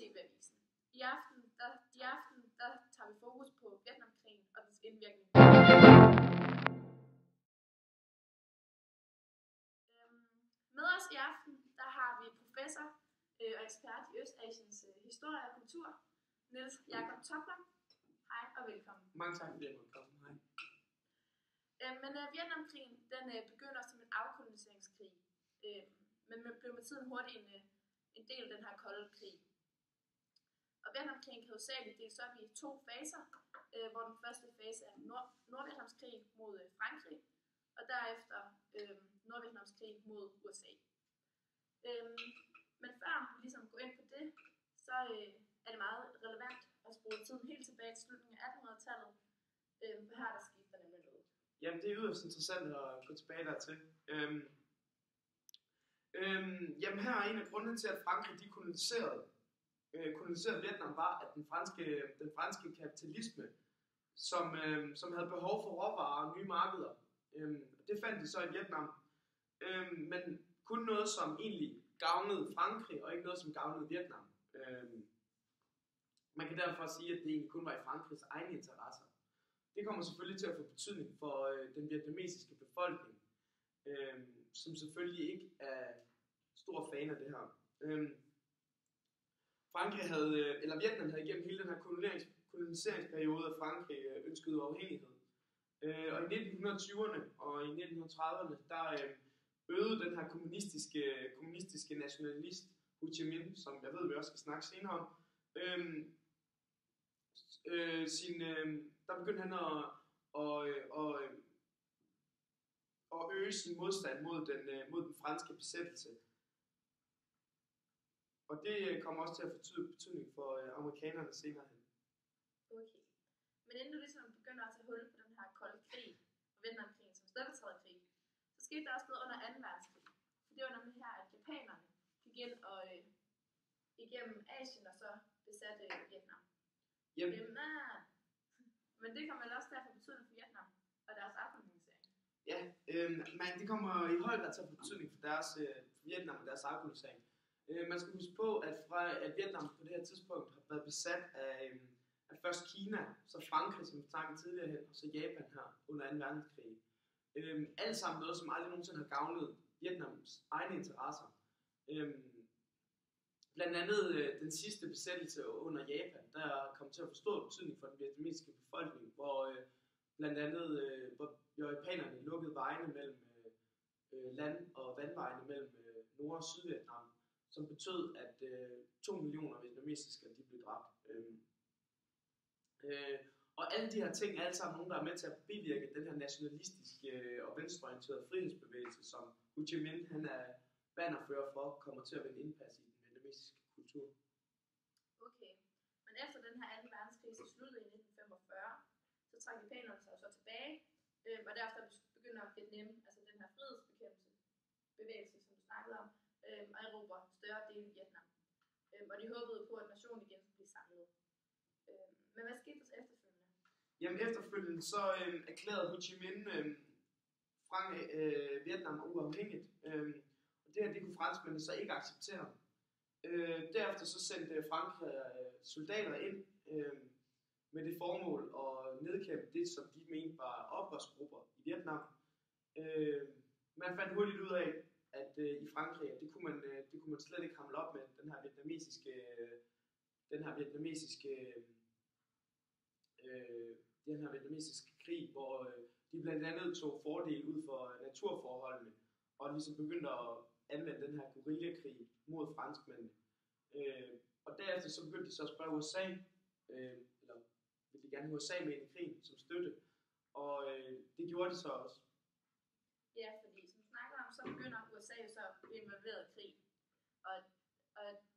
TV-avisen. I aften der tager vi fokus på Vietnamkrigen og dens indvirkning. Med os i aften, der har vi professor og ekspert i Østasiens historie og kultur, Niels Jakob Tobler. Hej og velkommen. Mange tak for det, velkommen. Hej. Men Vietnamkrigen, den begynder som en afkoloniseringskrig, men blev med tiden hurtigt en del af den her kolde krig. Og Vietnamkrigen kan hovedsageligt deles op i to faser, hvor den første fase er Nordvietnamskrig mod Frankrig, og derefter Nordvietnamskrig mod USA. Men før vi ligesom går ind på det, så er det meget relevant at spole tiden helt tilbage til slutningen af 1800-tallet, for her der skete der nemlig noget. Jamen det er yderst interessant at gå tilbage dertil. Jamen her er en af grundene til, at Frankrig de koloniserede Vietnam, var, at den franske kapitalisme, som havde behov for råvarer og nye markeder, det fandt de så i Vietnam. Men kun noget, som egentlig gavnede Frankrig, og ikke noget, som gavnede Vietnam. Man kan derfor sige, at det egentlig kun var i Frankrigs egne interesser. Det kommer selvfølgelig til at få betydning for den vietnamesiske befolkning, som selvfølgelig ikke er stor fan af det her. Vietnam havde igennem hele den her koloniseringsperiode af Frankrig ønsket uafhængighed. Og i 1920'erne og i 1930'erne, der øgede den her kommunistiske nationalist Ho Chi Minh, som jeg ved, vi også skal snakke senere om, der begyndte han at øge sin modstand mod den franske besættelse. Og det kommer også til at få betydning for amerikanerne senere hen. Okay. Men inden du ligesom begynder at tage hul på den her kolde krig, og Vietnamkrigen som stedfortræderkrig, så skete der også noget under 2. verdenskrig. For det var nemlig her, at japanerne gik ind og igennem Asien og så besatte Vietnam. Jamen. Men det kommer vel også til at få betydning for Vietnam og deres afkolonisering. Ja, men det kommer i høj grad til at få betydning for Vietnam og deres afkolonisering. Man skal huske på, at Vietnam på det her tidspunkt har været besat af først Kina, så Frankrig, som vi snakkede tidligere hen, og så Japan her under 2. verdenskrig. Alt sammen noget, som aldrig nogensinde har gavnet Vietnams egne interesser. Blandt andet den sidste besættelse under Japan, der kom til at få stor betydning for den vietnamesiske befolkning, hvor blandt andet hvor japanerne lukkede vejene mellem land- og vandvejene mellem Nord- og Sydvietnam, som betød, at 2 millioner vietnamesiske de blev dræbt. Og alle de her ting er alle sammen nogen, der er med til at bevirke den her nationalistiske og venstreorienterede frihedsbevægelse, som Ho Chi Minh han er bannerfører for, kommer til at vinde indpas i den vietnamesiske kultur. Okay, men efter den her 2. verdenskrig så sluttede i 1945, så trak japanerne sig så tilbage, og derefter begynder Vietnam, altså den her frihedsbevægelse, som du snakkede om, og erobre større dele af Vietnam. Og de håbede på, at nationen igen skulle blive samlet. Men hvad skete der så efterfølgende? Jamen efterfølgende så erklærede Ho Chi Minh Vietnam uafhængigt. Og det her, det kunne franskmændene så ikke acceptere. Derefter så sendte Frankrig soldater ind med det formål at nedkæmpe det, som de mente var oprørsgrupper i Vietnam. Man fandt hurtigt ud af, at i Frankrig, at det kunne man slet ikke hamle op med den her vietnamesiske krig, hvor de blandt andet tog fordel ud for naturforholdene, og ligesom begyndte at anvende den her guerillakrig mod franskmændene. Og derefter så begyndte de så at spørge USA, eller ville de gerne have USA med i krigen som støtte, og det gjorde de så også. Ja, fordi som du snakker om, så begynder USA jo så at blive involveret i krig, og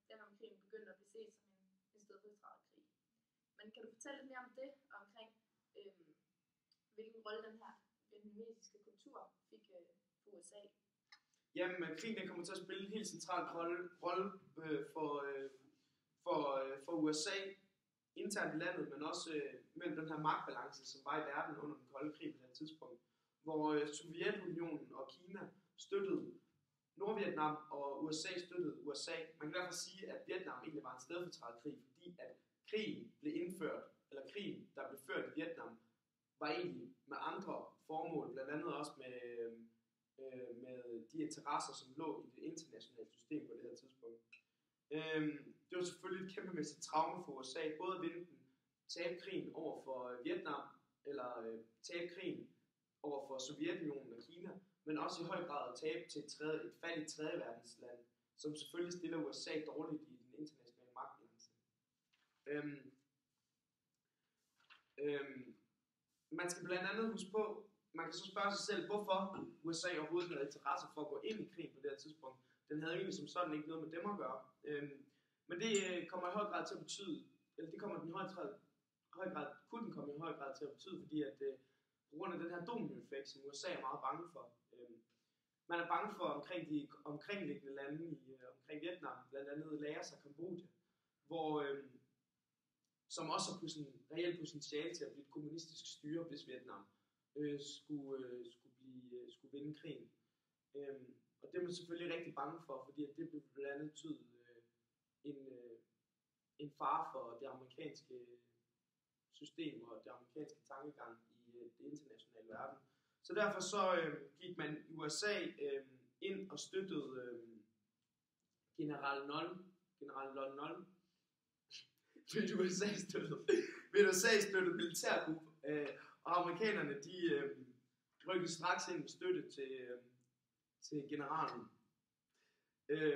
Vietnamkrigen begynder at blive set som en stedfortræderkrig. Men kan du fortælle lidt mere om det, og omkring hvilken rolle den her vietnamesiske kultur fik for USA? Jamen, krigen kommer til at spille en helt central rolle for USA internt i landet, men også mellem den her magtbalance, som var i verden under den kolde krig på det her tidspunkt, hvor Sovjetunionen og Kina støttede Nordvietnam og USA støttede USA. Man kan derfor sige, at Vietnam egentlig var en stedfortræderkrig, fordi at krigen blev indført, eller krigen, der blev ført i Vietnam, var egentlig med andre formål, blandt andet også med de interesser, som lå i det internationale system på det her tidspunkt. Det var selvfølgelig et kæmpemæssigt traume for USA, både at vinde den, tabe krigen over for Vietnam, eller tabe krigen over for Sovjetunionen og Kina, men også i høj grad at tabe til et fattigt tredje verdensland, som selvfølgelig stiller USA dårligt i den internationale magtbalance. Man skal blandt andet huske på, man kan så spørge sig selv, hvorfor USA overhovedet havde interesse for at gå ind i krigen på det her tidspunkt. Den havde egentlig som sådan ikke noget med dem at gøre. Men det kommer i høj grad til at betyde, eller det kommer den i høj grad, kunne den komme i høj grad til at betyde, fordi at på grund af den her dominoeffekt, som USA er meget bange for. Man er bange for omkring de omkringliggende lande omkring Vietnam, blandt andet Laos og Kambodja, som også har reelt potentiale til at blive et kommunistisk styre, hvis Vietnam skulle vinde krigen. Og det er man selvfølgelig rigtig bange for, fordi at det vil blandt andet betyde en fare for det amerikanske system og det amerikanske tankegang i det internationale verden. Så derfor så gik man i USA ind og støttede General Lon Nol, ved USA støttede militærgruppe, og amerikanerne de rykkede straks ind med støtte til generalen.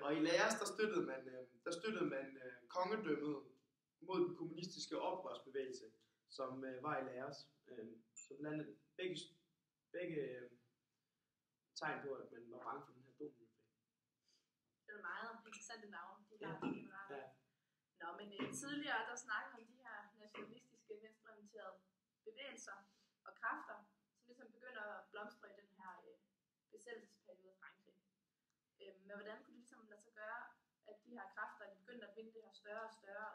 Og i Laos der støttede man kongedømmet mod den kommunistiske oprørsbevægelse, som var i Laos. Så blandt andet begge tegn på, at man var bange for den her dominoeffekt. Det er meget interessante navne, de her generaler. Ja. Nå, men tidligere der snakkede om de her nationalistiske venstreorienterede bevægelser og kræfter, som ligesom begynder at blomstre i den her besættelsesperiode af Frankrig. Men hvordan kunne det ligesom lade sig gøre, at de her kræfter de begyndte at vinde det her større og større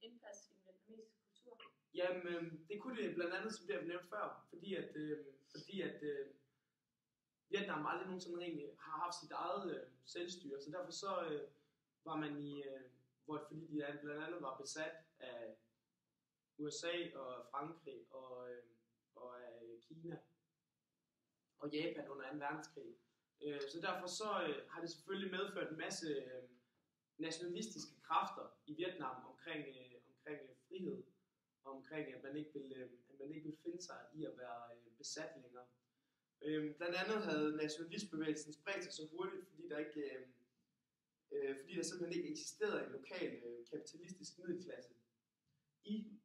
indpas i den vietnamesiske kultur? Jamen, det kunne det blandt andet, som det har nævnt før, fordi at Vietnam aldrig nogensinde egentlig har haft sit eget selvstyre, så derfor så var man fordi de blandt andet var besat af USA og Frankrig og af Kina og Japan under 2. verdenskrig. Så derfor så har det selvfølgelig medført en masse nationalistiske kræfter i Vietnam omkring frihed, og omkring at man ikke vil finde sig i at være besat længere. Blandt andet havde nationalistbevægelsen spredt sig så hurtigt, fordi der simpelthen ikke eksisterede en lokal kapitalistisk middelklasse i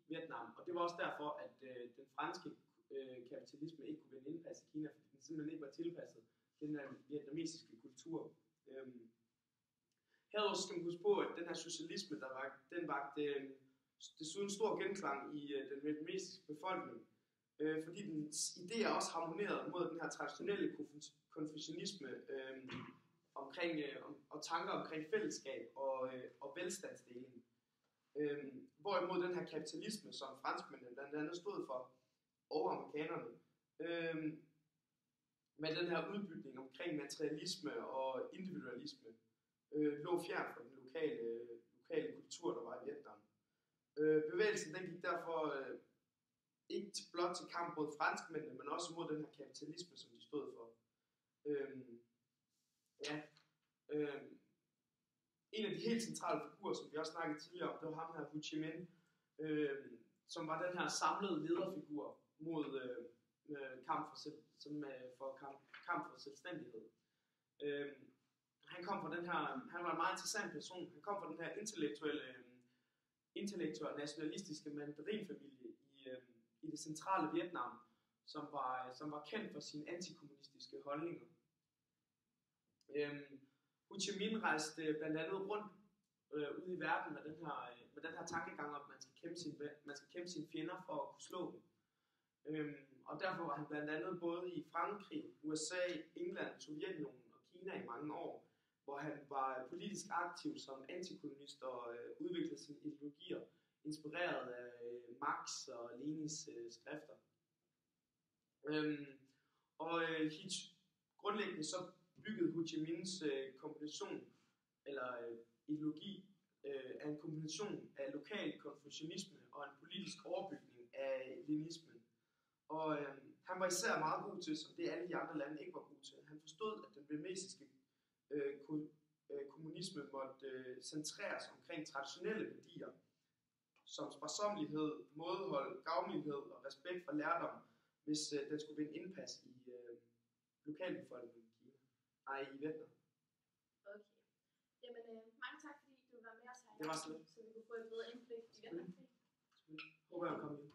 Vietnam. Og det var også derfor, at den franske kapitalisme ikke kunne vinde indpas i Kina, fordi den simpelthen ikke var tilpasset den her vietnamesiske kultur. Herudover skal man huske på, at den her socialisme, den vagte desuden stor genklang i den vietnamesiske befolkning, fordi dens idéer også harmonerede mod den her traditionelle konfucianisme og tanker omkring fællesskab og velstandsdeling. Hvorimod den her kapitalisme, som franskmændene blandt andet stod for, og amerikanerne, med den her udbytning omkring materialisme og individualisme, lå fjern fra den lokale kultur, der var i Vietnam. Bevægelsen den gik derfor ikke blot til kamp mod franskmændene, men også mod den her kapitalisme, som de stod for. En af de helt centrale figurer, som vi også snakkede tidligere om, det var ham her Ho Chi Minh, som var den her samlede lederfigur mod kamp for selvstændighed. Han var en meget interessant person. Han kom fra den her intellektuelle nationalistiske mandarinfamilie i det centrale Vietnam, som var kendt for sine antikommunistiske holdninger. Ho Chi Minh rejste blandt andet rundt ude i verden med den her tankegang om, at man skal kæmpe sine fjender for at kunne slå dem. Og derfor var han blandt andet både i Frankrig, USA, England, Sovjetunionen og Kina i mange år, hvor han var politisk aktiv som antikommunist og udviklede sine ideologier, inspireret af Marx og Lenins skrifter. grundlæggende så byggede Ho Chi Minhs kombination, eller ideologi, af en kombination af lokal konfucianisme og en politisk overbygning af leninismen. Og han var især meget god til, som det alle de andre lande ikke var gode til. Han forstod, at den burmesiske kommunisme måtte centreres omkring traditionelle værdier, som sparsommelighed, mådehold, gavmildhed og respekt for lærdom, hvis den skulle vinde indpas i lokalbefolkningen i Kina. Nej, i Vietnam. Okay. Jamen, mange tak, fordi du var med os her. Det var så lidt. Så vi kunne få et bedre indblik i Vietnamkrigen. Håber jeg kommer ind.